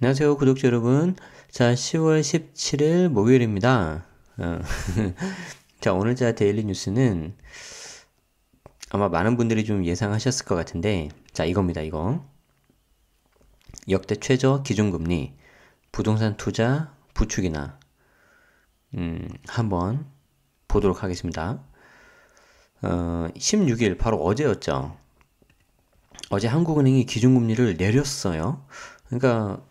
안녕하세요, 구독자 여러분. 자, 10월 17일 목요일입니다. 어, 자, 오늘자 데일리 뉴스는 아마 많은 분들이 좀 예상하셨을 것 같은데, 자, 이겁니다, 이거. 역대 최저 기준금리, 부동산 투자 부추기나, 한번 보도록 하겠습니다. 16일, 바로 어제였죠. 어제 한국은행이 기준금리를 내렸어요. 그러니까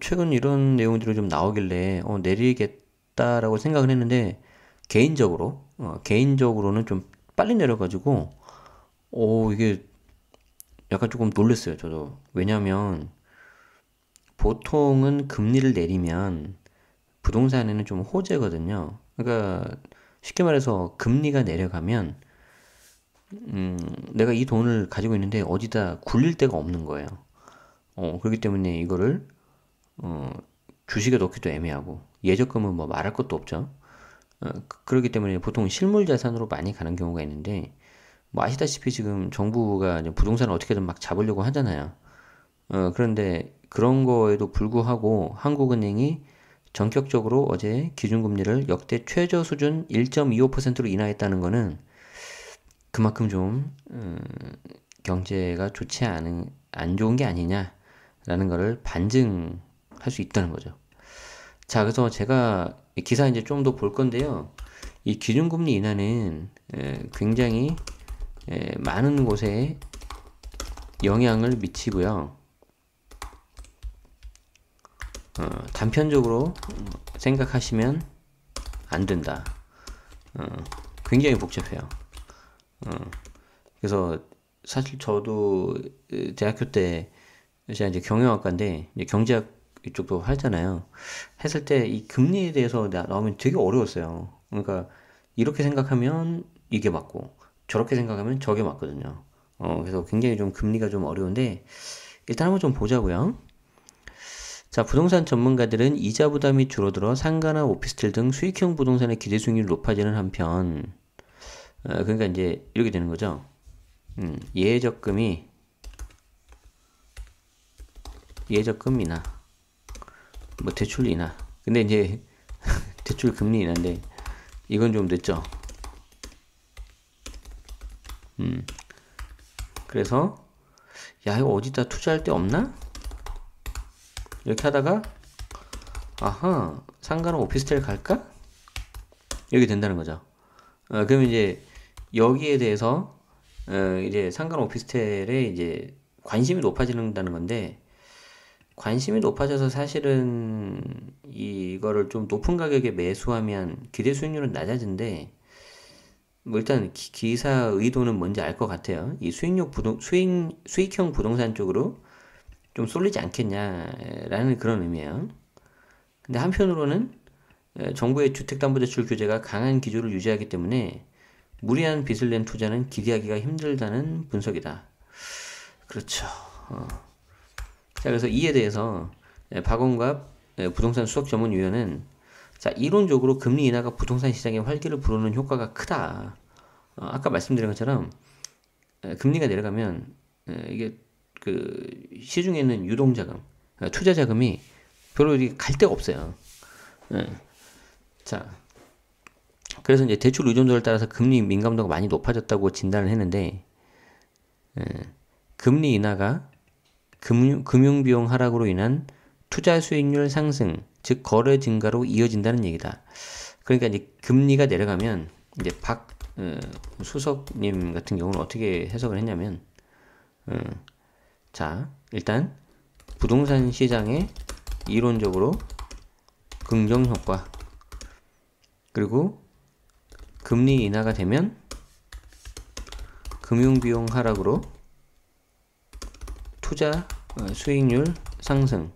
최근 이런 내용들이 좀 나오길래 내리겠다라고 생각을 했는데 개인적으로는 좀 빨리 내려가지고 이게 약간 조금 놀랐어요. 저도. 왜냐면 보통은 금리를 내리면 부동산에는 좀 호재거든요. 그러니까 쉽게 말해서 금리가 내려가면 내가 이 돈을 가지고 있는데 어디다 굴릴 데가 없는 거예요. 그렇기 때문에 이거를 주식에 넣기도 애매하고 예적금은 뭐 말할 것도 없죠. 그렇기 때문에 보통 실물 자산으로 많이 가는 경우가 있는데 뭐 아시다시피 지금 정부가 이제 부동산을 어떻게든 막 잡으려고 하잖아요. 그런데 그런 거에도 불구하고 한국은행이 전격적으로 어제 기준금리를 역대 최저 수준 1.25%로 인하했다는 거는 그만큼 좀 경제가 좋지 않은 안 좋은 게 아니냐라는 거를 반증할 수 있다는 거죠. 자, 그래서 제가 기사 이제 좀 더 볼 건데요. 이 기준금리 인하는 굉장히 많은 곳에 영향을 미치고요. 단편적으로 생각하시면 안 된다. 어, 굉장히 복잡해요. 그래서 사실 저도 대학교 때 제가 이제 경영학과인데 이제 경제학 이쪽도 하잖아요. 했을 때 이 금리에 대해서 나오면 되게 어려웠어요. 그러니까 이렇게 생각하면 이게 맞고 저렇게 생각하면 저게 맞거든요. 그래서 굉장히 좀 금리가 좀 어려운데 일단 한번 좀 보자고요. 자, 부동산 전문가들은 이자 부담이 줄어들어 상가나 오피스텔 등 수익형 부동산의 기대 수익률이 높아지는 한편, 그러니까 이제 이렇게 되는 거죠. 예적금이 예적금 인하, 뭐 대출 인하. 근데 이제 대출 금리 인하인데 이건 좀 늦죠. 그래서 야 이거 어디다 투자할 데 없나? 이렇게 하다가 아하 상가나 오피스텔 갈까? 이렇게 된다는 거죠. 그러면 이제 여기에 대해서 이제 상가 오피스텔에 이제 관심이 높아지는다는 건데 관심이 높아져서 사실은 이거를 좀 높은 가격에 매수하면 기대 수익률은 낮아진데 뭐 일단 기사 의도는 뭔지 알 것 같아요. 이 수익형 부동산 쪽으로 좀 쏠리지 않겠냐라는 그런 의미예요. 근데 한편으로는 정부의 주택담보대출 규제가 강한 기조를 유지하기 때문에 무리한 빚을 낸 투자는 기대하기가 힘들다는 분석이다. 그렇죠. 자, 그래서 이에 대해서 박원갑 부동산 수석 전문위원은 자, 이론적으로 금리 인하가 부동산 시장에 활기를 부르는 효과가 크다. 아까 말씀드린 것처럼 금리가 내려가면 이게 그 시중에 있는 유동자금, 투자 자금이 별로 갈 데가 없어요. 자, 그래서 이제 대출 의존도를 따라서 금리 민감도가 많이 높아졌다고 진단을 했는데 금리 인하가 금융비용 하락으로 인한 투자 수익률 상승, 즉 거래 증가로 이어진다는 얘기다. 그러니까 이제 금리가 내려가면 이제 박 수석님 같은 경우는 어떻게 해석을 했냐면, 자 일단 부동산 시장의 이론적으로 긍정 효과 그리고 금리 인하가 되면 금융비용 하락으로 투자 수익률 상승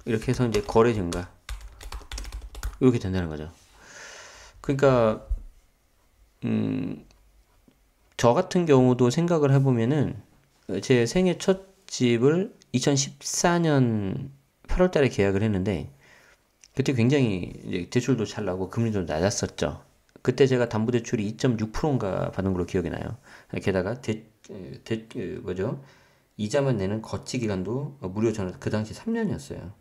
이렇게 해서 이제 거래 증가 이렇게 된다는 거죠. 그러니까 저 같은 경우도 생각을 해보면은 제 생애 첫 집을 2014년 8월 달에 계약을 했는데 그때 굉장히 이제 대출도 잘 나오고 금리도 낮았었죠. 그때 제가 담보대출이 2.6%인가 받은 걸로 기억이 나요. 게다가 뭐죠? 이자만 내는 거치 기간도 무려 저는 그 당시 3년이었어요.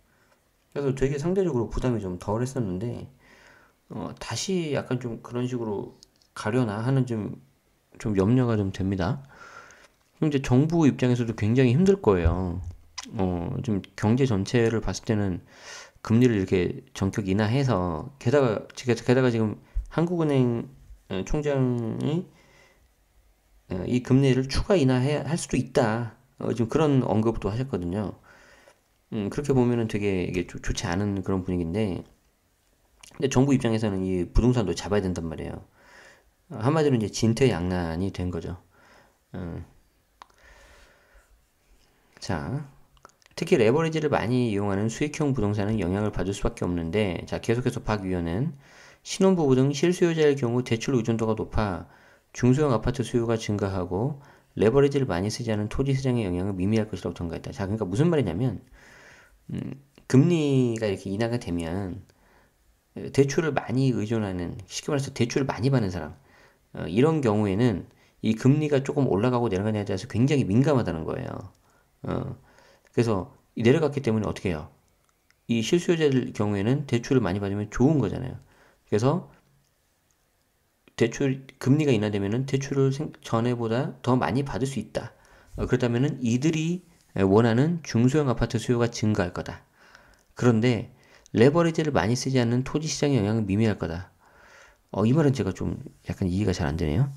그래서 되게 상대적으로 부담이 좀 덜 했었는데, 다시 약간 좀 그런 식으로 가려나 하는 좀 염려가 좀 됩니다. 이제 정부 입장에서도 굉장히 힘들 거예요. 좀 경제 전체를 봤을 때는 금리를 이렇게 전격 인하해서, 게다가 지금 한국은행 총장이 이 금리를 추가 인하해 할 수도 있다. 지금 그런 언급도 하셨거든요. 그렇게 보면은 되게 이게 좋지 않은 그런 분위기인데, 근데 정부 입장에서는 이 부동산도 잡아야 된단 말이에요. 한마디로 이제 진퇴양난이 된 거죠. 자, 특히 레버리지를 많이 이용하는 수익형 부동산은 영향을 받을 수밖에 없는데, 자, 계속해서 박 위원은 신혼부부 등 실수요자의 경우 대출 의존도가 높아 중소형 아파트 수요가 증가하고 레버리지를 많이 쓰지 않은 토지 시장의 영향을 미미할 것이라고 전가했다. 자, 그러니까 무슨 말이냐면 금리가 이렇게 인하가 되면 대출을 많이 의존하는, 쉽게 말해서 대출을 많이 받는 사람, 이런 경우에는 이 금리가 조금 올라가고 내려가냐에 대해서 굉장히 민감하다는 거예요. 그래서 내려갔기 때문에 어떻게 해요? 이 실수요자들 경우에는 대출을 많이 받으면 좋은 거잖아요. 그래서 대출 금리가 인하되면은 대출을 전에보다 더 많이 받을 수 있다. 그렇다면은 이들이 원하는 중소형 아파트 수요가 증가할 거다. 그런데 레버리지를 많이 쓰지 않는 토지 시장의 영향은 미미할 거다. 이 말은 제가 좀 약간 이해가 잘 안 되네요.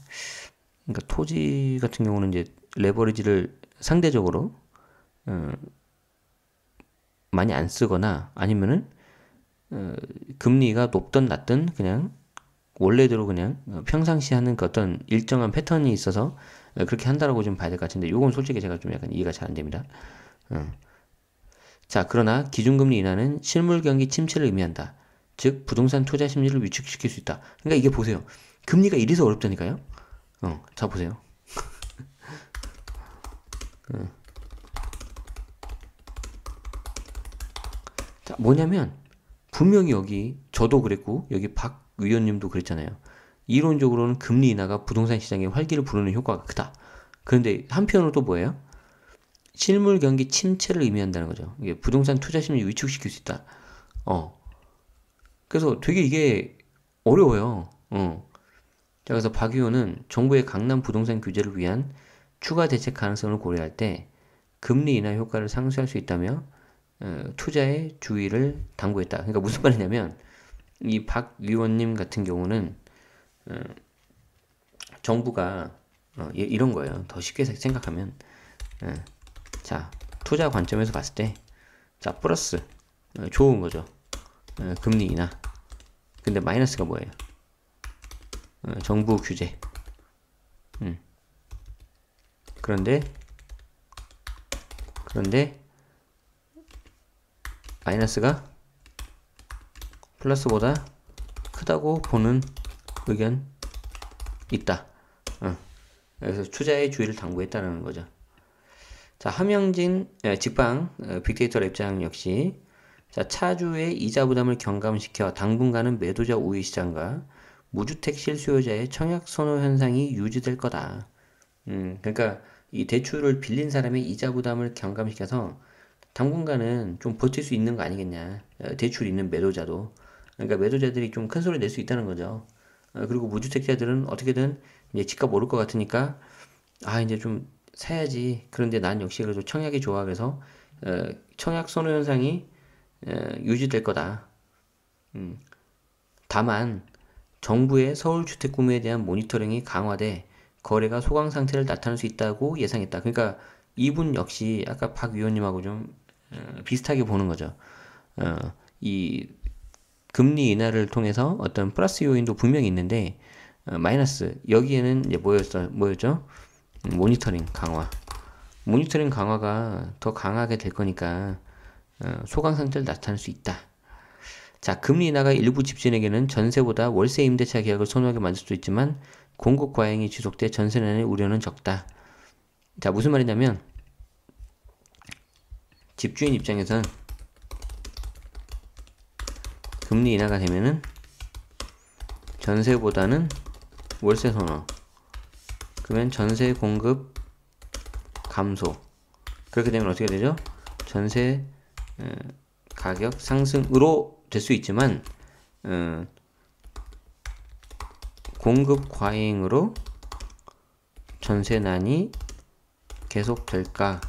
그러니까 토지 같은 경우는 이제 레버리지를 상대적으로 많이 안 쓰거나 아니면은 금리가 높든 낮든 그냥 원래대로 그냥 평상시 하는 그 어떤 일정한 패턴이 있어서 그렇게 한다라고 좀 봐야 될 것 같은데, 요건 솔직히 제가 좀 약간 이해가 잘 안 됩니다. 자, 그러나 기준금리 인하는 실물 경기 침체를 의미한다. 즉 부동산 투자 심리를 위축시킬 수 있다. 그러니까 이게 보세요. 금리가 이래서 어렵다니까요. 자 보세요. 자, 뭐냐면 분명히 여기 저도 그랬고 여기 박 위원님도 그랬잖아요. 이론적으로는 금리 인하가 부동산 시장에 활기를 부르는 효과가 크다. 그런데 한편으로 또 뭐예요? 실물 경기 침체를 의미한다는 거죠. 이게 부동산 투자 심리 위축시킬 수 있다. 그래서 되게 이게 어려워요. 자, 그래서 박 의원은 정부의 강남 부동산 규제를 위한 추가 대책 가능성을 고려할 때 금리 인하 효과를 상쇄할 수 있다며 투자에 주의를 당부했다. 그러니까 무슨 말이냐면 이 박 의원님 같은 경우는 정부가 이런 거예요. 더 쉽게 생각하면 자, 투자 관점에서 봤을 때 자, 플러스 좋은 거죠. 금리 인하. 근데 마이너스가 뭐예요? 정부 규제. 그런데 마이너스가 플러스보다 크다고 보는 의견 있다. 그래서 투자에 주의를 당부했다는 거죠. 자, 함영진 직방 빅데이터 랩장 역시 자, 차주의 이자 부담을 경감시켜 당분간은 매도자 우위 시장과 무주택 실수요자의 청약 선호 현상이 유지될 거다. 그러니까 이 대출을 빌린 사람의 이자 부담을 경감시켜서 당분간은 좀 버틸 수 있는 거 아니겠냐. 대출 있는 매도자도. 그러니까 매도자들이 좀 큰 소리 낼 수 있다는 거죠. 그리고 무주택자들은 어떻게든 이제 집값 오를 것 같으니까 이제 좀 사야지. 그런데 난 역시 그래도 청약이 좋아. 그래서 청약 선호 현상이 유지될 거다. 다만 정부의 서울 주택 구매에 대한 모니터링이 강화돼 거래가 소강 상태를 나타낼 수 있다고 예상했다. 그러니까 이분 역시 아까 박 위원님하고 좀 비슷하게 보는 거죠. 이 금리 인하를 통해서 어떤 플러스 요인도 분명히 있는데 마이너스 여기에는 이제 뭐였죠? 모니터링 강화. 모니터링 강화가 더 강하게 될 거니까 소강 상태를 나타낼 수 있다. 자, 금리 인하가 일부 집주인에게는 전세보다 월세 임대차 계약을 선호하게 만들 수도 있지만 공급 과잉이 지속돼 전세 난의 우려는 적다. 자, 무슨 말이냐면 집주인 입장에선 금리 인하가 되면은 전세보다는 월세 선호. 그러면 전세 공급 감소. 그렇게 되면 어떻게 되죠? 전세 가격 상승으로 될 수 있지만 공급 과잉으로 전세난이 계속될까?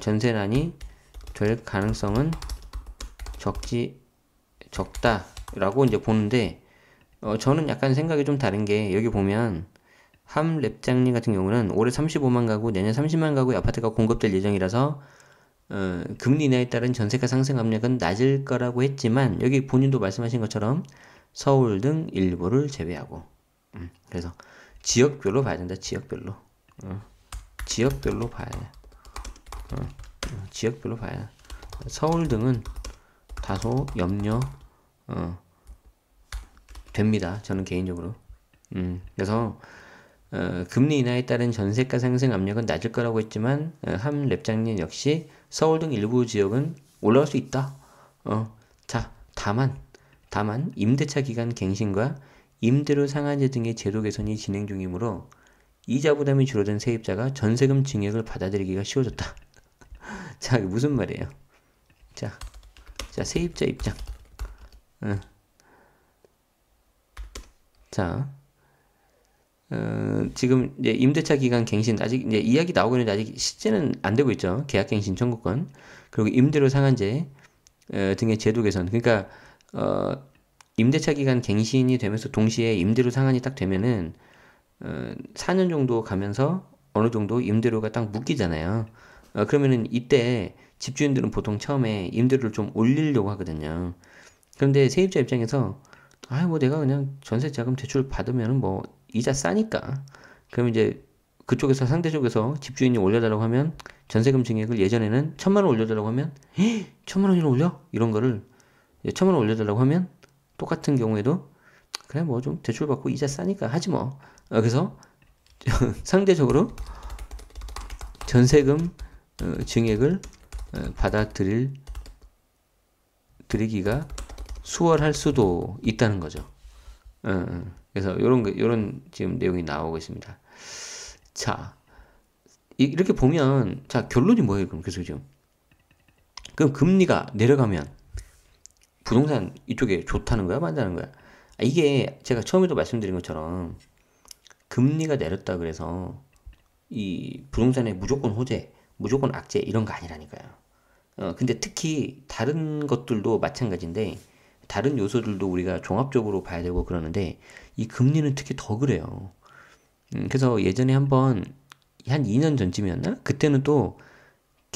전세난이 될 가능성은 적다라고 이제 보는데, 저는 약간 생각이 좀 다른 게, 여기 보면 함 랩장님 같은 경우는 올해 35만 가구, 내년 30만 가구의 아파트가 공급될 예정이라서 금리 인하에 따른 전세가 상승 압력은 낮을 거라고 했지만, 여기 본인도 말씀하신 것처럼 서울 등 일부를 제외하고, 그래서 지역별로 봐야 된다. 지역별로. 지역별로 봐야 돼. 지역별로 봐야 돼. 서울 등은 다소 염려 됩니다. 저는 개인적으로. 그래서 금리 인하에 따른 전세가 상승 압력은 낮을 거라고 했지만, 함 랩장님 역시 서울 등 일부 지역은 올라갈 수 있다. 자, 다만 임대차 기간 갱신과 임대료 상한제 등의 제도 개선이 진행 중이므로 이자 부담이 줄어든 세입자가 전세금 증액을 받아들이기가 쉬워졌다. 자, 이게 무슨 말이에요? 자, 세입자 입장. 자, 지금 이제 임대차 기간 갱신 아직 이제 이야기 나오고 있는데 아직 실제는 안 되고 있죠. 계약 갱신 청구권, 그리고 임대료 상한제 등의 제도 개선. 그러니까 임대차 기간 갱신이 되면서 동시에 임대료 상한이 딱 되면은 4년 정도 가면서 어느 정도 임대료가 딱 묶이잖아요. 그러면은 이때 집주인들은 보통 처음에 임대료를 좀 올리려고 하거든요. 그런데 세입자 입장에서 뭐 내가 그냥 전세 자금 대출 받으면 뭐 이자 싸니까, 그럼 이제 그쪽에서 상대쪽에서 집주인이 올려달라고 하면 전세금 증액을 예전에는 1,000만 원 올려달라고 하면 1,000만 원이나 올려? 이런 거를 1,000만 원 올려달라고 하면 똑같은 경우에도 그래 뭐 좀 대출 받고 이자 싸니까 하지 뭐. 그래서 상대적으로 전세금 증액을 받아들이기가 수월할 수도 있다는 거죠. 그래서 요런 지금 내용이 나오고 있습니다. 자, 이렇게 보면, 자, 결론이 뭐예요, 그럼 계속 지금? 그럼 금리가 내려가면 부동산 이쪽에 좋다는 거야, 맞다는 거야? 이게 제가 처음에도 말씀드린 것처럼 금리가 내렸다 그래서 이 부동산의 무조건 호재, 무조건 악재 이런 거 아니라니까요. 근데 특히 다른 것들도 마찬가지인데, 다른 요소들도 우리가 종합적으로 봐야 되고 그러는데, 이 금리는 특히 더 그래요. 그래서 예전에 한번 한 2년 전쯤이었나? 그때는 또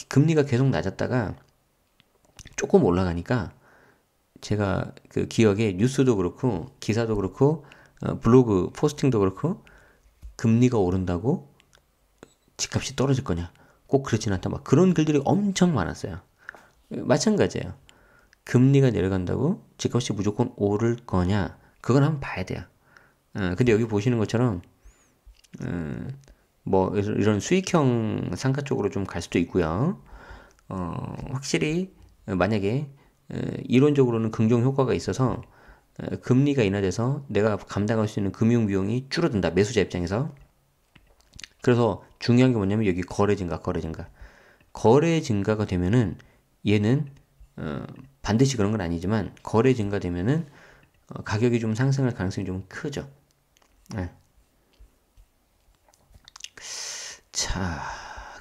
금리가 계속 낮았다가 조금 올라가니까, 제가 그 기억에 뉴스도 그렇고 기사도 그렇고 블로그 포스팅도 그렇고, 금리가 오른다고 집값이 떨어질 거냐? 꼭 그렇진 않다. 막 그런 글들이 엄청 많았어요. 마찬가지예요. 금리가 내려간다고 집값이 무조건 오를 거냐? 그건 한번 봐야 돼요. 근데 여기 보시는 것처럼 뭐 이런 수익형 상가 쪽으로 좀 갈 수도 있고요. 확실히 만약에 이론적으로는 긍정 효과가 있어서 금리가 인하돼서 내가 감당할 수 있는 금융 비용이 줄어든다. 매수자 입장에서. 그래서 중요한 게 뭐냐면 여기 거래 증가가 되면은 얘는 반드시 그런 건 아니지만 거래 증가되면은 가격이 좀 상승할 가능성이 좀 크죠. 네. 자,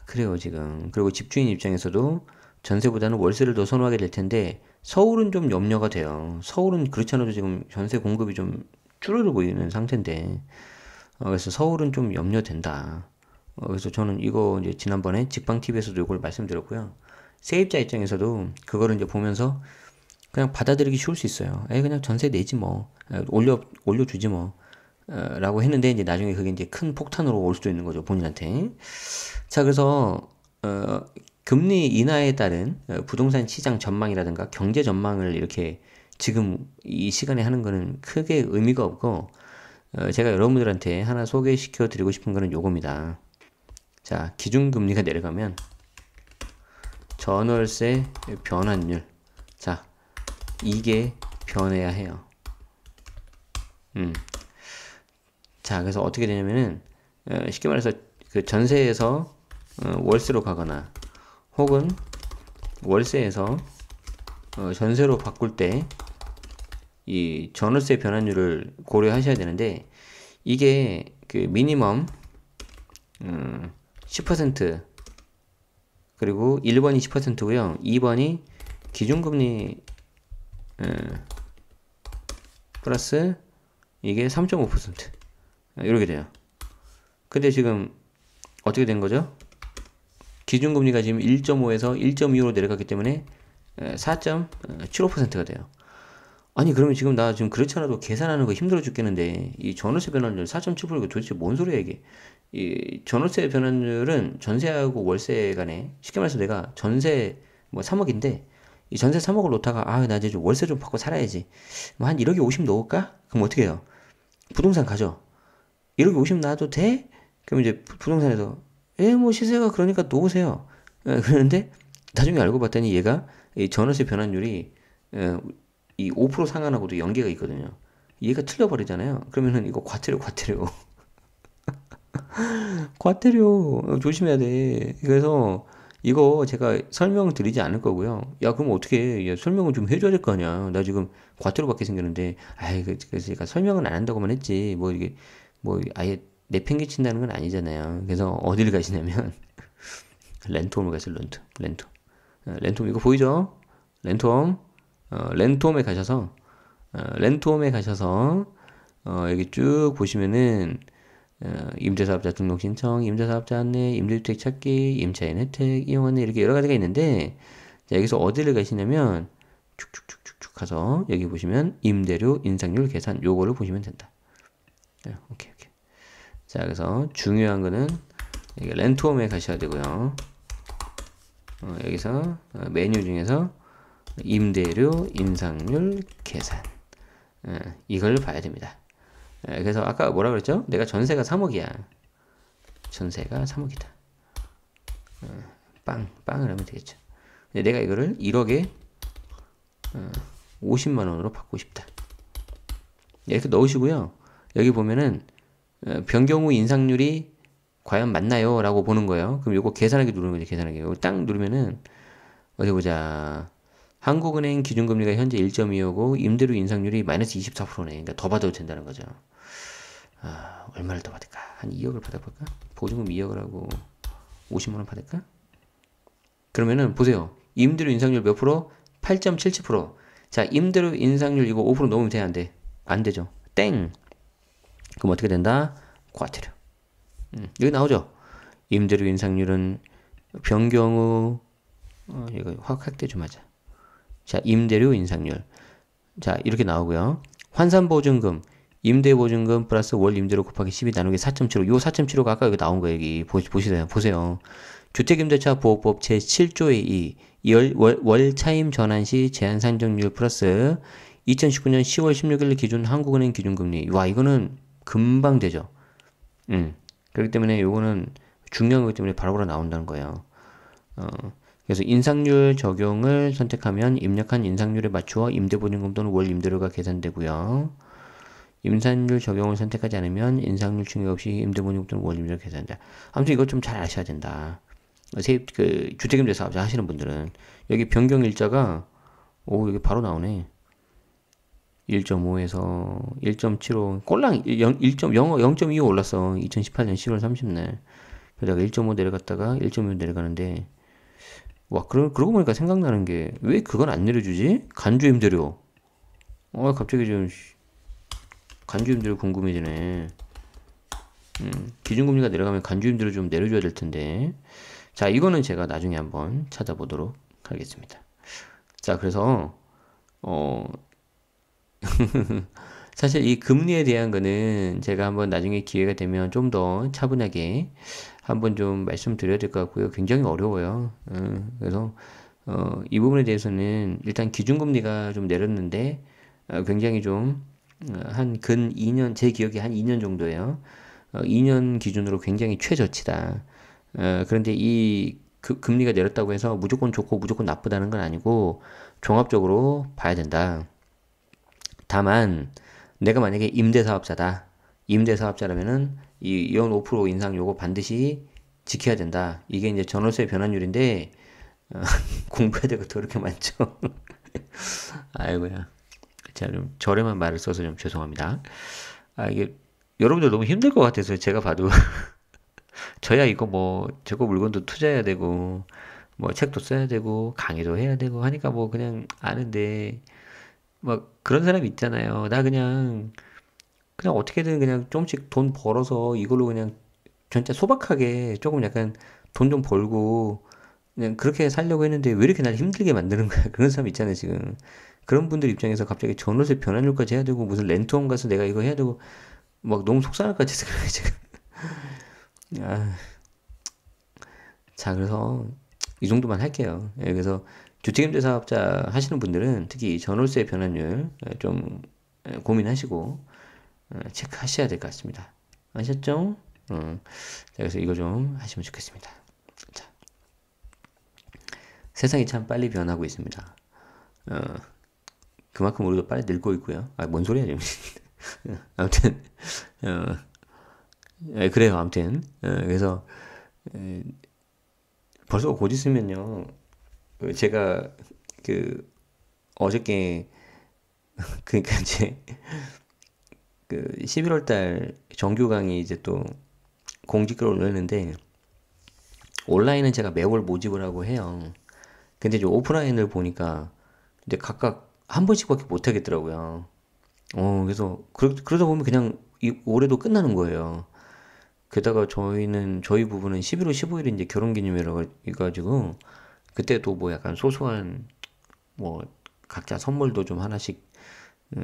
그래요 지금. 그리고 집주인 입장에서도 전세보다는 월세를 더 선호하게 될 텐데, 서울은 좀 염려가 돼요. 서울은 그렇지 않아도 지금 전세 공급이 좀 줄어들고 있는 상태인데, 그래서 서울은 좀 염려된다. 그래서 저는 이거 이제 지난번에 직방TV에서도 이걸 말씀드렸고요. 세입자 입장에서도 그거를 이제 보면서 그냥 받아들이기 쉬울 수 있어요. 그냥 전세 내지 뭐, 올려주지 뭐, 라고 했는데, 이제 나중에 그게 이제 큰 폭탄으로 올 수도 있는 거죠, 본인한테. 자, 그래서, 금리 인하에 따른 부동산 시장 전망이라든가 경제 전망을 이렇게 지금 이 시간에 하는 거는 크게 의미가 없고, 제가 여러분들한테 하나 소개시켜 드리고 싶은 거는 요겁니다. 자, 기준금리가 내려가면 전월세 변환율, 자, 이게 변해야 해요. 자, 그래서 어떻게 되냐면은 쉽게 말해서 그 전세에서 월세로 가거나 혹은 월세에서 전세로 바꿀 때 이 전월세 변환율을 고려하셔야 되는데, 이게 그 미니멈 10%, 그리고 1번이 10%고요 2번이 기준금리 플러스 이게 3.5% 이렇게 돼요. 근데 지금 어떻게 된 거죠? 기준금리가 지금 1.5에서 1.25로 내려갔기 때문에 4.75%가 돼요. 아니 그러면 지금 나 지금 그렇지 않아도 계산하는 거 힘들어 죽겠는데, 이 전월세 변환율 4.75%가 도대체 뭔 소리야 이게? 이 전월세 변환율은 전세하고 월세 간에, 쉽게 말해서 내가 전세 뭐 3억인데 이 전세 3억을 놓다가 나 이제 좀 월세 좀 받고 살아야지, 뭐 한 1억에 50 넣을까? 그럼 어떻게 해요? 부동산 가죠. 1억에 50 놔도 돼? 그럼 이제 부동산에서 뭐 시세가 그러니까 놓으세요. 그러는데 나중에 알고 봤더니 얘가 이 전월세 변환율이 이 5% 상한하고도 연계가 있거든요. 얘가 틀려버리잖아요. 그러면은 이거 과태료 과태료 조심해야 돼. 그래서 이거 제가 설명드리지 않을 거고요. 야 그럼 어떻게 해? 야, 설명을 좀 해줘야 될 거 아니야. 나 지금 과태료 받게 생겼는데, 그래서 제가 설명은 안 한다고만 했지 뭐 이게 뭐 아예 내팽개친다는 건 아니잖아요. 그래서 어디를 가시냐면 렌트홈을 가세요. 렌트홈 이거 보이죠? 렌트홈. 렌트홈에 가셔서 여기 쭉 보시면은 임대사업자 등록 신청, 임대사업자 안내, 임대주택 찾기, 임차인 혜택, 이용 안내, 이렇게 여러 가지가 있는데, 자, 여기서 어디를 가시냐면 쭉쭉쭉쭉쭉 가서 여기 보시면 임대료 인상률 계산, 요거를 보시면 된다. 오케이. 자, 그래서 중요한 거는 여기 렌트홈에 가셔야 되고요. 여기서 메뉴 중에서 임대료 인상률 계산, 이걸 봐야 됩니다. 그래서 아까 뭐라 그랬죠? 내가 전세가 3억이야. 전세가 3억이다. 빵을 하면 되겠죠. 근데 내가 이거를 1억에 50만 원으로 받고 싶다. 이렇게 넣으시고요. 여기 보면은 변경 후 인상률이 과연 맞나요? 라고 보는 거예요. 그럼 요거 계산하기 누르는 거죠. 계산하기. 요거 딱 누르면은 어디 보자. 한국은행 기준금리가 현재 1.25고 임대료 인상률이 마이너스 24%네. 그러니까 더 받아도 된다는 거죠. 얼마를 더 받을까? 한 2억을 받아볼까? 보증금 2억을 하고 50만원 받을까? 그러면은 보세요. 임대료 인상률 몇 프로? 8.77%. 자, 임대료 인상률 이거 5% 넘으면 돼? 안 돼? 안 되죠. 땡! 그럼 어떻게 된다? 과태료. 여기 나오죠? 임대료 인상률은 변경 후 이거 확대 좀 하자. 자, 임대료 인상률. 자, 이렇게 나오고요. 환산보증금, 임대보증금 플러스 월 임대료 곱하기 12 나누기 4.75. 요 4.75가 아까 여기 나온 거예요. 여기 보세요. 주택임대차 보호법 제7조의 2. 월 차임 전환 시 제한 산정률 플러스 2019년 10월 16일 기준 한국은행 기준금리. 와, 이거는 금방 되죠. 그렇기 때문에 요거는 중요한 거기 때문에 바로바로 나온다는 거예요. 그래서 인상률 적용을 선택하면 입력한 인상률에 맞추어 임대보증금 또는 월 임대료가 계산되고요. 임산율 적용을 선택하지 않으면 인상률 충격 없이 임대보증금 또는 월 임대료가 계산된다. 아무튼 이거 좀 잘 아셔야 된다. 주택임대 사업자 하시는 분들은 여기 변경 일자가 여기 바로 나오네. 1.5에서 1.75 꼴랑 0.25 올랐어. 2018년 10월 30일. 그러다가 1.5 내려갔다가 1.6 내려가는데, 와, 그러고 보니까 생각나는 게, 왜 그건 안 내려주지? 간주 임대료. 갑자기 좀 간주 임대료 궁금해지네. 기준금리가 내려가면 간주 임대료 좀 내려줘야 될 텐데. 자, 이거는 제가 나중에 한번 찾아보도록 하겠습니다. 자, 그래서 사실 이 금리에 대한 거는 제가 한번 나중에 기회가 되면 좀 더 차분하게 한번 좀 말씀드려야 될 것 같고요. 굉장히 어려워요. 그래서 이 부분에 대해서는 일단 기준금리가 좀 내렸는데 굉장히 좀 한 근 2년, 제 기억에 한 2년 정도예요. 2년 기준으로 굉장히 최저치다. 그런데 이 금리가 내렸다고 해서 무조건 좋고 무조건 나쁘다는 건 아니고 종합적으로 봐야 된다. 다만 내가 만약에 임대사업자다. 임대사업자라면은 이 5% 인상 요거 반드시 지켜야 된다. 이게 이제 전월세 변환율인데 공부해야 되고 더 이렇게 많죠. 아이고야. 제가 좀 저렴한 말을 써서 좀 죄송합니다. 이게 여러분들 너무 힘들 것 같아서 제가 봐도 저야 이거 뭐 저거 물건도 투자해야 되고 뭐 책도 써야 되고 강의도 해야 되고 하니까 뭐 그냥 아는데 막 그런 사람 있잖아요. 나 그냥 어떻게든 그냥 조금씩 돈 벌어서 이걸로 그냥 진짜 소박하게 조금 약간 돈 좀 벌고 그냥 그렇게 살려고 했는데 왜 이렇게 날 힘들게 만드는 거야. 그런 사람 있잖아요, 지금. 그런 분들 입장에서 갑자기 전월세 변환율까지 해야 되고 무슨 렌트홈 가서 내가 이거 해야 되고 막 너무 속상할 것 같아서 그래, 지금. 아, 자, 그래서 이 정도만 할게요. 예, 그래서 주택임대 사업자 하시는 분들은 특히 전월세 변환율 좀 고민하시고 체크하셔야 될 것 같습니다. 아셨죠? 자, 그래서 이거 좀 하시면 좋겠습니다. 자, 세상이 참 빨리 변하고 있습니다. 그만큼 우리도 빨리 늙고 있고요. 뭔 소리야, 지금. 아무튼, 어, 그래요, 아무튼. 그래서, 벌써 곧 있으면요, 제가, 그, 어저께, 그니까 이제, 11월 달 정규 강의 이제 또 공지글을 올렸는데, 온라인은 제가 매월 모집을 하고 해요. 근데 이제 오프라인을 보니까, 이제 각각 한 번씩밖에 못 하겠더라고요. 그래서, 그러다 보면 그냥 올해도 끝나는 거예요. 게다가 저희 부부는 11월 15일에 이제 결혼기념일이라 가지고, 그때도 뭐 약간 소소한, 뭐, 각자 선물도 좀 하나씩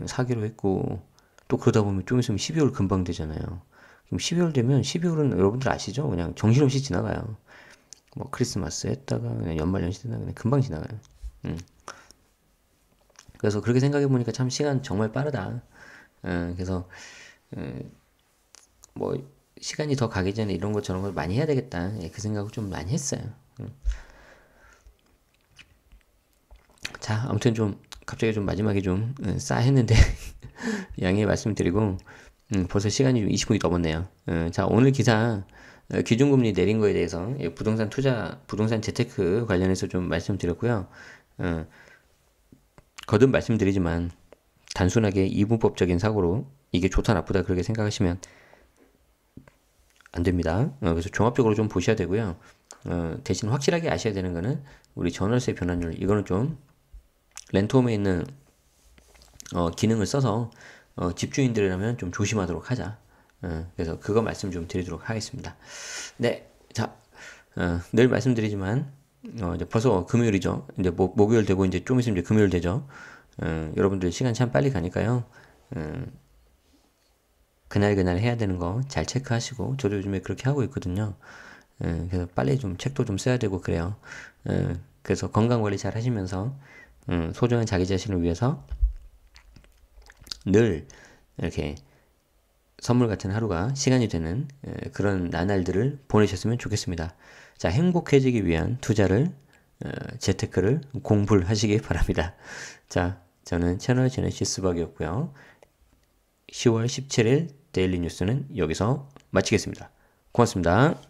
사기로 했고, 또 그러다 보면 좀 있으면 12월 금방 되잖아요. 그럼 12월 되면 12월은 여러분들 아시죠? 그냥 정신없이 지나가요. 뭐 크리스마스 했다가 그냥 연말연시 했다가 그냥 금방 지나가요. 음. 그래서 그렇게 생각해 보니까 참 시간 정말 빠르다. 그래서 뭐 시간이 더 가기 전에 이런 것 저런 걸 많이 해야 되겠다. 예, 그 생각을 좀 많이 했어요. 자, 아무튼 좀 갑자기 좀 마지막에 좀 싸했는데 양해 말씀드리고 벌써 시간이 좀 20분이 넘었네요. 자, 오늘 기사 기준금리 내린 거에 대해서 부동산 투자, 부동산 재테크 관련해서 좀 말씀드렸고요. 어, 거듭 말씀드리지만 단순하게 이분법적인 사고로 이게 좋다 나쁘다 그렇게 생각하시면 안 됩니다. 그래서 종합적으로 좀 보셔야 되고요. 대신 확실하게 아셔야 되는 거는 우리 전월세 변환율 이거는 좀 렌트홈에 있는 기능을 써서 집주인들이라면 좀 조심하도록 하자. 그래서 그거 말씀 좀 드리도록 하겠습니다. 네, 자, 늘 말씀드리지만 이제 벌써 금요일이죠. 이제 목요일 되고 이제 좀 있으면 이제 금요일 되죠. 여러분들 시간 참 빨리 가니까요. 그날 그날 해야 되는 거 잘 체크하시고 저도 요즘에 그렇게 하고 있거든요. 그래서 빨리 좀 책도 좀 써야 되고 그래요. 그래서 건강 관리 잘 하시면서 소중한 자기 자신을 위해서 늘 이렇게 선물 같은 하루가 시간이 되는 그런 나날들을 보내셨으면 좋겠습니다. 자, 행복해지기 위한 투자를 재테크를 공부를 하시기 바랍니다. 자, 저는 채널 제네시스 박이었고요. 10월 17일 데일리 뉴스는 여기서 마치겠습니다. 고맙습니다.